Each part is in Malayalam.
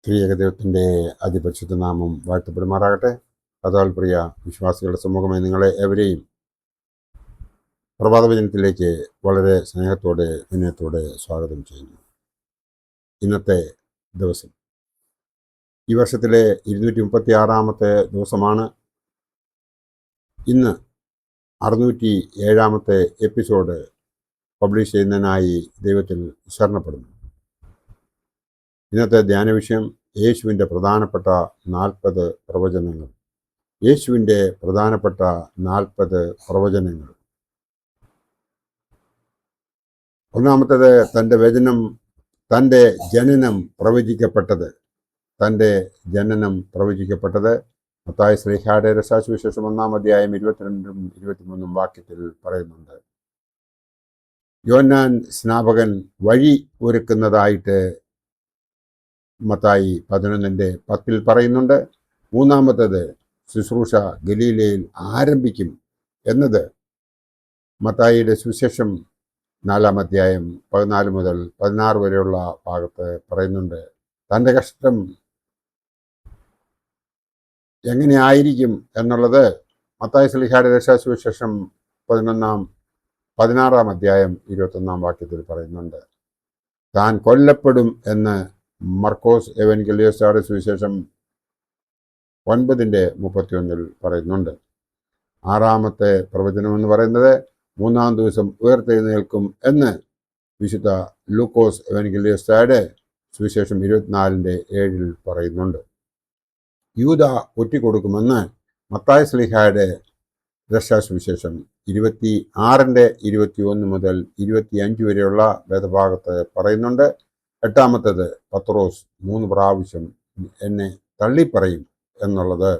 ത്രിയേകദൈവത്തിൻ്റെ അതിപരിശുദ്ധ നാമം വാഴ്ത്തപ്പെടുമാറാകട്ടെ. കഥാൽ പ്രിയ വിശ്വാസികളുടെ സമൂഹമായി നിങ്ങളെ എവരെയും പ്രഭാതവചനത്തിലേക്ക് വളരെ സ്നേഹത്തോടെ വിനയത്തോടെ സ്വാഗതം ചെയ്യുന്നു. ഇന്നത്തെ ദിവസം ഈ വർഷത്തിലെ 236-ാമത്തെ ദിവസമാണ്. ഇന്ന് 607-ാമത്തെ എപ്പിസോഡ് പബ്ലിഷ് ചെയ്യുന്നതിനായി ദൈവത്തിൽ ശരണപ്പെടുന്നു. ഇന്നത്തെ ധ്യാന വിഷയം യേശുവിൻ്റെ പ്രധാനപ്പെട്ട 40 പ്രവചനങ്ങൾ. യേശുവിൻ്റെ പ്രധാനപ്പെട്ട 40 പ്രവചനങ്ങൾ. ഒന്നാമത്തേത് തൻ്റെ ജനനം പ്രവചിക്കപ്പെട്ടത്. മത്തായി ശ്ലീഹായുടെ രക്ഷാസുവിശേഷം 1-ാം അധ്യായം 22-ഉം 23-ഉം വാക്യത്തിൽ പറയുന്നുണ്ട്. യോഹന്നാൻ സ്നാപകൻ വഴി ഒരുക്കുന്നതായിട്ട് മത്തായി 11:10 പറയുന്നുണ്ട്. മൂന്നാമത്തേത് ശുശ്രൂഷ ഗലീലയിൽ ആരംഭിക്കും എന്നത് മത്തായിയുടെ സുവിശേഷം 4-ാം അധ്യായം 14 മുതൽ 16 വരെയുള്ള ഭാഗത്ത് പറയുന്നുണ്ട്. തൻ്റെ കഷ്ടം എങ്ങനെയായിരിക്കും എന്നുള്ളത് മത്തായി ശ്ലീഹായുടെ രക്ഷാസുവിശേഷം 16-ാം അധ്യായം 21-ാം വാക്യത്തിൽ പറയുന്നുണ്ട്. താൻ കൊല്ലപ്പെടും എന്ന് മർക്കോസ് എവൻഗേലിയോസ്യുടെ സുവിശേഷം 9:31 പറയുന്നുണ്ട്. ആറാമത്തെ പ്രവചനം എന്ന് പറയുന്നത് 3-ാം ദിവസം ഉയർത്തെഴുന്നേൽക്കും എന്ന് വിശുദ്ധ ലൂക്കോസ് എവൻഗേലിയോസ്യുടെ സുവിശേഷം 24:7 പറയുന്നുണ്ട്. യൂദ ഒറ്റിക്കൊടുക്കുമെന്ന് മത്തായി ശ്ലീഹായുടെ രക്ഷാസുവിശേഷം 26:21 മുതൽ 25 വരെയുള്ള വേദഭാഗത്ത് പറയുന്നുണ്ട്. എട്ടാമത്തേത് പത്രോസ് 3 പ്രാവശ്യം എന്നെ തള്ളിപ്പറയും എന്നുള്ളത്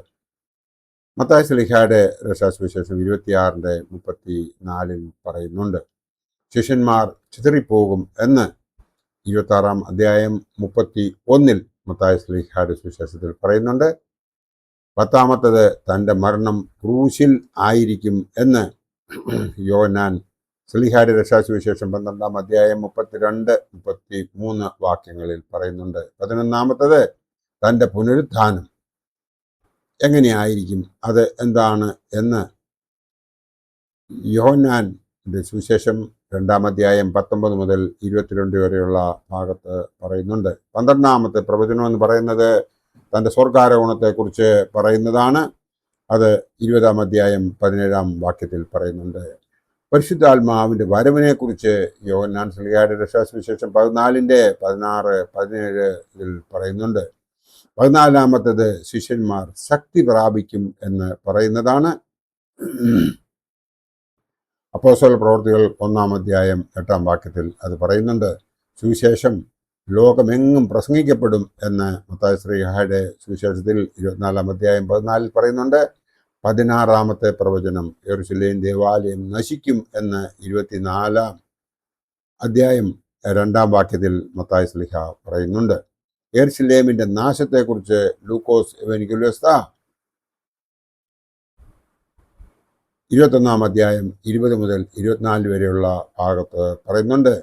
മത്തായി ശ്ലീഹായുടെ രക്ഷാസുവിശേഷം 26:34 പറയുന്നുണ്ട്. ശിഷ്യന്മാർ ചിതറിപ്പോകും എന്ന് 26-ാം അധ്യായം 31 മത്തായി ശ്ലീഹായുടെ സുവിശേഷത്തിൽ പറയുന്നുണ്ട്. 10-ാമത്തേത് തൻ്റെ മരണം ക്രൂശിൽ ആയിരിക്കും എന്ന് യോഹന്നാൻ ശ്ലീഹായുടെ രക്ഷാസുവിശേഷം 12-ാം അധ്യായം 32-33 വാക്യങ്ങളിൽ പറയുന്നുണ്ട്. 11-ാമത്തേത് തൻ്റെ പുനരുത്ഥാനം എങ്ങനെയായിരിക്കും, അത് എന്താണ് എന്ന് യോഹന്നാൻ്റെ സുവിശേഷം 2-ാം അധ്യായം 19 മുതൽ 22 വരെയുള്ള ഭാഗത്ത് പറയുന്നുണ്ട്. 12-ാമത്തെ പ്രവചനം എന്ന് പറയുന്നത് തൻ്റെ സ്വർഗാരോഹണത്തെക്കുറിച്ച് പറയുന്നതാണ്. അത് 20-ാം അധ്യായം 17-ാം വാക്യത്തിൽ പറയുന്നുണ്ട്. പരിശുദ്ധാത്മാവിൻ്റെ വരവിനെക്കുറിച്ച് യോഹന്നാൻ ശ്ലീഹായുടെ രക്ഷാസുവിശേഷം 14:16-17 പറയുന്നുണ്ട്. 14-ാമത്തേത് ശിഷ്യന്മാർ ശക്തി പ്രാപിക്കും എന്ന് പറയുന്നതാണ്. അപ്പോസ്തല പ്രവൃത്തികൾ 1-ാം അധ്യായം 8-ാം വാക്യത്തിൽ അത് പറയുന്നുണ്ട്. സുവിശേഷം ലോകമെങ്ങും പ്രസംഗിക്കപ്പെടും എന്ന് മത്തായി ശ്ലീഹായുടെ സുവിശേഷത്തിൽ 24-ാം അധ്യായം 14 പറയുന്നുണ്ട്. 16-ാമത്തെ പ്രവചനം യെരൂശലേം ദേവാലയം നശിക്കും എന്ന് 24-ാം അധ്യായം 2-ാം വാക്യത്തിൽ മത്തായി ശ്ലീഹ പറയുന്നുണ്ട്. യെരൂശലേമിന്റെ നാശത്തെക്കുറിച്ച് ലൂക്കോസ് എവൻഗേലിയോസ് 21-ാം അധ്യായം 20 മുതൽ 24 വരെയുള്ള ഭാഗത്ത് പറയുന്നുണ്ട്.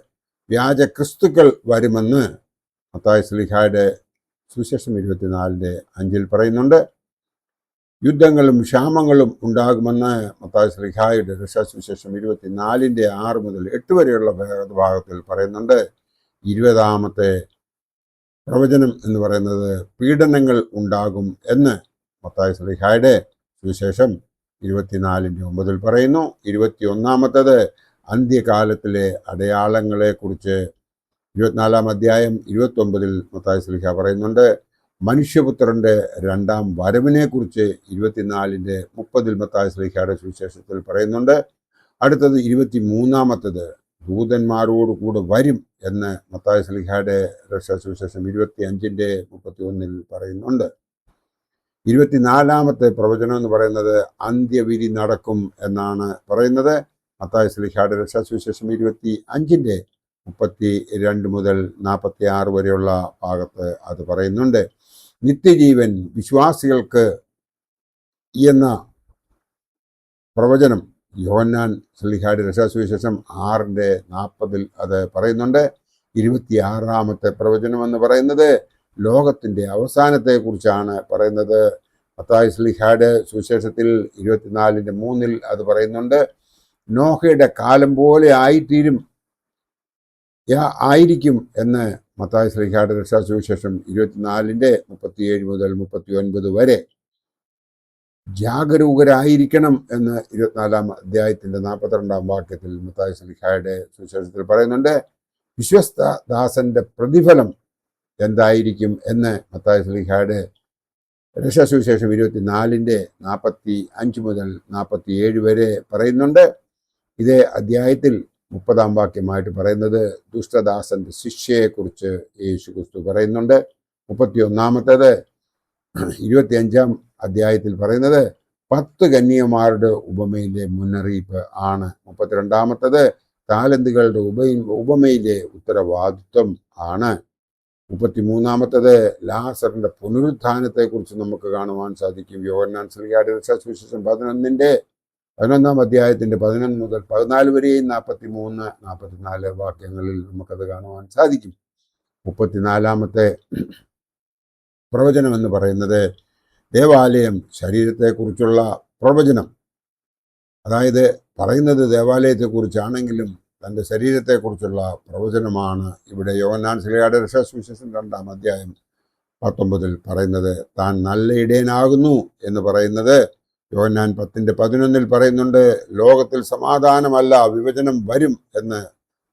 വ്യാജ ക്രിസ്തുക്കൾ വരുമെന്ന് മത്തായി ശ്ലീഹായുടെ സുവിശേഷം 24:5 പറയുന്നുണ്ട്. യുദ്ധങ്ങളും ക്ഷാമങ്ങളും ഉണ്ടാകുമെന്ന് മത്തായി ശ്ലീഹായുടെ രക്ഷാസുവിശേഷം 24:6 മുതൽ 8 വരെയുള്ള ഭാഗത്തിൽ പറയുന്നുണ്ട്. 20-ാമത്തെ പ്രവചനം എന്ന് പറയുന്നത് പീഡനങ്ങൾ ഉണ്ടാകും എന്ന് മത്തായി ശ്ലീഹായുടെ സുവിശേഷം 24:9 പറയുന്നു. 21-ാമത്തേത് അന്ത്യകാലത്തിലെ അടയാളങ്ങളെക്കുറിച്ച് 24-ാം അധ്യായം 29 മത്തായി ശ്ലീഹ പറയുന്നുണ്ട്. മനുഷ്യപുത്രൻ്റെ 2-ാം വരവിനെക്കുറിച്ച് 24:30 മത്തായി ശ്ലീഹായുടെ സുവിശേഷത്തിൽ പറയുന്നുണ്ട്. അടുത്തത് 23-ാമത്തേത് ദൂതന്മാരോട് കൂടെ വരും എന്ന് മത്തായി ശ്ലീഹായുടെ രക്ഷാസുവിശേഷം 25:31 പറയുന്നുണ്ട്. 24-ാമത്തെ പ്രവചനം എന്ന് പറയുന്നത് അന്ത്യവിധി നടക്കും എന്നാണ് പറയുന്നത്. മത്തായി ശ്ലീഹായുടെ രക്ഷാസുവിശേഷം 25:32 മുതൽ 46 വരെയുള്ള ഭാഗത്ത് അത് പറയുന്നുണ്ട്. നിത്യജീവൻ വിശ്വാസികൾക്ക് എന്ന പ്രവചനം യോഹന്നാൻ ശ്ലീഹായുടെ രക്ഷാസുവിശേഷം 6:40 അത് പറയുന്നുണ്ട്. 26-ാമത്തെ പ്രവചനം എന്ന് പറയുന്നത് ലോകത്തിൻ്റെ അവസാനത്തെക്കുറിച്ചാണ് പറയുന്നത്. മത്തായി ശ്ലീഹായുടെ സുവിശേഷത്തിൽ 24:3 അത് പറയുന്നുണ്ട്. നോഹയുടെ കാലം പോലെ ആയിരിക്കും എന്ന് മത്തായി ശ്ലീഹായുടെ രക്ഷാസുവിശേഷം 24:37 മുതൽ 39 വരെ. ജാഗരൂകരായിരിക്കണം എന്ന് 24-ാം അധ്യായത്തിൻ്റെ 42-ാം വാക്യത്തിൽ മത്തായി ശ്ലീഹായുടെ സുവിശേഷത്തിൽ പറയുന്നുണ്ട്. വിശ്വസ്ത ദാസന്റെ പ്രതിഫലം എന്തായിരിക്കും എന്ന് മത്തായി ശ്ലീഹായുടെ രക്ഷാസുവിശേഷം 24:45 മുതൽ 47 വരെ പറയുന്നുണ്ട്. ഇതേ അധ്യായത്തിൽ 30-ാം വാക്യമായിട്ട് പറയുന്നത് ദുഷ്ടദാസന്റെ ശിക്ഷയെക്കുറിച്ച് യേശു ക്രിസ്തു പറയുന്നുണ്ട്. 31-ാമത്തേത് 25-ാം അധ്യായത്തിൽ പറയുന്നത് 10 കന്യകമാരുടെ ഉപമയിലെ മുന്നറിയിപ്പ് ആണ്. 32-ാമത്തേത് താലന്തുകളുടെ ഉപമയിലെ ഉത്തരവാദിത്വം ആണ്. 33-ാമത്തേത് ലാസറിന്റെ പുനരുത്ഥാനത്തെക്കുറിച്ച് നമുക്ക് കാണുവാൻ സാധിക്കും. യോഹന്നാൻ ശ്ലീഹായുടെ സുവിശേഷം 11-ാം അധ്യായത്തിന്റെ 11 മുതൽ 14 വരെയും 43-44 വാക്യങ്ങളിൽ നമുക്കത് കാണുവാൻ സാധിക്കും. 34-ാമത്തെ പ്രവചനം എന്ന് പറയുന്നത് ദേവാലയം ശരീരത്തെക്കുറിച്ചുള്ള പ്രവചനം. അതായത് പറയുന്നത് ദേവാലയത്തെക്കുറിച്ചാണെങ്കിലും തൻ്റെ ശരീരത്തെക്കുറിച്ചുള്ള പ്രവചനമാണ് ഇവിടെ യോഹന്നാൻ ശ്ലീഹായുടെ രക്ഷാസുവിശേഷം 2-ാം അധ്യായം 19 പറയുന്നത്. താൻ നല്ല ഇടയനാകുന്നു എന്ന് പറയുന്നത് യോഹന്നാൻ 10:11 പറയുന്നുണ്ട്. ലോകത്തിൽ സമാധാനമല്ല, വിഭജനം വരും എന്ന്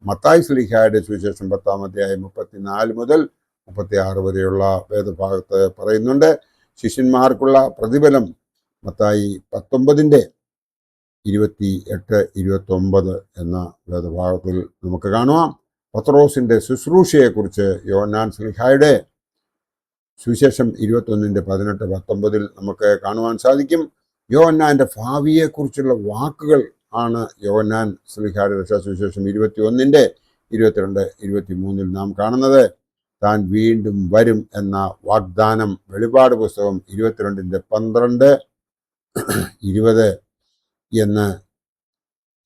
മത്തായി ശ്ലീഹായുടെ സുവിശേഷം 10-ാം അധ്യായം 34 മുതൽ 36 വരെയുള്ള വേദഭാഗത്ത് പറയുന്നുണ്ട്. ശിഷ്യന്മാർക്കുള്ള പ്രതിഫലം മത്തായി 19:28-29 എന്ന വേദഭാഗത്തിൽ നമുക്ക് കാണുവാം. പത്രോസിന്റെ ശുശ്രൂഷയെക്കുറിച്ച് യോഹന്നാൻ ശ്ലീഹായുടെ സുവിശേഷം 21:18-19 നമുക്ക് കാണുവാൻ സാധിക്കും. യോഹന്നാന്റെ ഭാവിയെക്കുറിച്ചുള്ള വാക്കുകൾ ആണ് യോഹന്നാൻ ശ്ലീഹായുടെ രക്ഷാസുവിശേഷം 21:22-23 നാം കാണുന്നത്. താൻ വീണ്ടും വരും എന്ന വാഗ്ദാനം വെളിപാട് പുസ്തകം 22:12-20 എന്ന്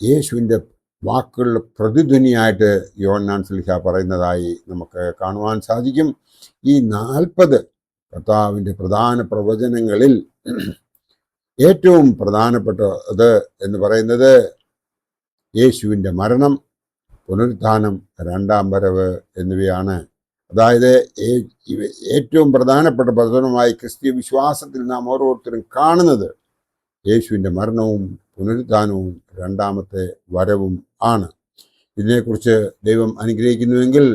യേശുവിൻ്റെ വാക്കുകളുടെ പ്രതിധ്വനിയായിട്ട് യോഹന്നാൻ ശ്ലീഹാ പറയുന്നതായി നമുക്ക് കാണുവാൻ സാധിക്കും. ഈ 40 കർത്താവിൻ്റെ പ്രധാന പ്രവചനങ്ങളിൽ ഏറ്റവും പ്രധാനപ്പെട്ടത് എന്ന് പറയുന്നത് യേശുവിൻ്റെ മരണം, പുനരുത്ഥാനം, 2-ാം വരവ് എന്നിവയാണ്. അതായത് ഏറ്റവും പ്രധാനപ്പെട്ട പ്രവചനമായി ക്രിസ്തീയ വിശ്വാസത്തിൽ നാം ഓരോരുത്തരും കാണുന്നത് യേശുവിൻ്റെ മരണവും പുനരുത്ഥാനവും 2-ാമത്തെ വരവും ആണ്. ഇതിനെക്കുറിച്ച് ദൈവം അനുഗ്രഹിക്കുന്നുവെങ്കിൽ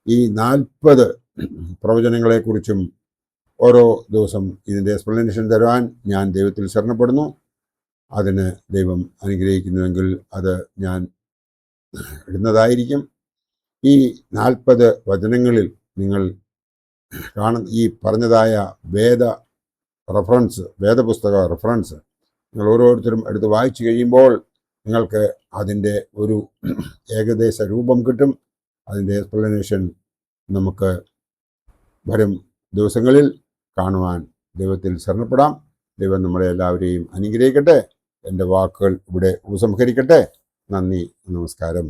ഈ 40 പ്രവചനങ്ങളെക്കുറിച്ചും ഓരോ ദിവസം ഇതിൻ്റെ എക്സ്പ്ലനേഷൻ തരുവാൻ ഞാൻ ദൈവത്തിൽ ശരണപ്പെടുന്നു. അതിന് ദൈവം അനുഗ്രഹിക്കുന്നുവെങ്കിൽ അത് ഞാൻ ഇടുന്നതായിരിക്കും. ഈ 40 വചനങ്ങളിൽ നിങ്ങൾ ഈ പറഞ്ഞതായ വേദപുസ്തക റെഫറൻസ് നിങ്ങൾ ഓരോരുത്തരും എടുത്ത് വായിച്ചു കഴിയുമ്പോൾ നിങ്ങൾക്ക് അതിൻ്റെ ഒരു ഏകദേശ രൂപം കിട്ടും. അതിൻ്റെ എക്സ്പ്ലനേഷൻ നമുക്ക് വരും ദിവസങ്ങളിൽ കാണുവാൻ ദൈവത്തിൽ ശരണപ്പെടാം. ദൈവം നമ്മളെ എല്ലാവരെയും അനുഗ്രഹിക്കട്ടെ. എൻ്റെ വാക്കുകൾ ഇവിടെ ഉപസംഹരിക്കട്ടെ. നന്ദി, നമസ്കാരം.